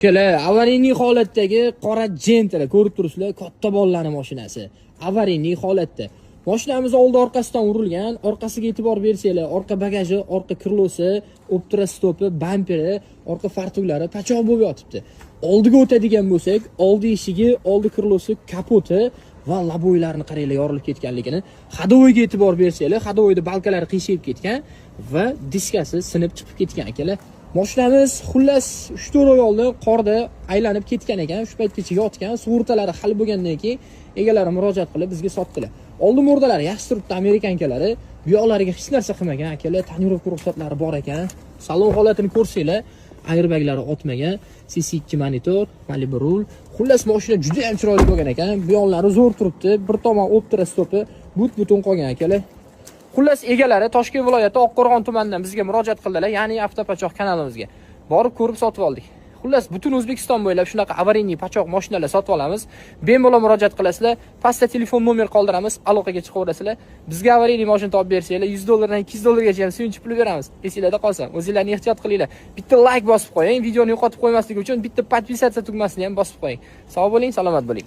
Kela, avariyli holatdagi qora Gentra ko'rib turibsizlar, katta bolalarning mashinasi. Avariyli holatda. Mashinamiz oldi orqasidan urilgan, orqasiga e'tibor bersanglar, orqa bagaji, orqa krilosi, optra stopi, bamperi, orqa fartuklari pachoq bo'lib yotibdi. Oldiga o'tadigan bo'lsak, oldi eshigi, oldi krilosi, kapoti va laboylarini qaranglar yorilib ketganligini. Hadovoyga e'tibor bersanglar, hadovoyda balkalari qiyshayib ketgan va diskasi sinib chiqib ketgan akalar. Mashinamiz xullas 3-4 oy oldin qorda aylanib ketgan ekan, shu paytgacha yotgan, sug'urtalari hal bo'lgandan keyin egalari murojaat qilib bizga sotdilar. Oldi murdalari yaxshi turibdi, amerikankalari, bu yoqlariga hech narsa qilmagan akalar, tonirovka ruxsatlari bor ekan. Salon holatini ko'rsanglar, airbaglari otmagan, CC2 monitor, Malibu rul. Xullas mashina juda ham chiroyli bo'lgan ekan. Bu yoqlari zo'r turibdi, bir tomon optra stopi but-butun qolgan akalar. Xullas egalari Toshkent viloyati Oqqo'rg'on tumanidan bizga murojaat qildilar, ya'ni avtopachoq kanalimizga. Borib ko'rib sotib oldik. Xullas butun O'zbekiston bo'ylab shunaqa avariyli pachoq mashinalar sotib olamiz. Bemalol murojaat qilasizlar. Pastda telefon nomer qoldiramiz, aloqaga chiqaverasizlar. Bizga avariyli mashina topib bersanglar, $100 dan $200 gacha ham suyunchi pul beramiz. Esingizda qolsin. O'zingizlarni ehtiyot qilinglar. Bitta like bosib qo'ying, videoni yo'qotib qo'ymaslik uchun bitta podpisatsiya tugmasini ham bosib qo'ying. Sog' bo'ling, salomat bo'ling.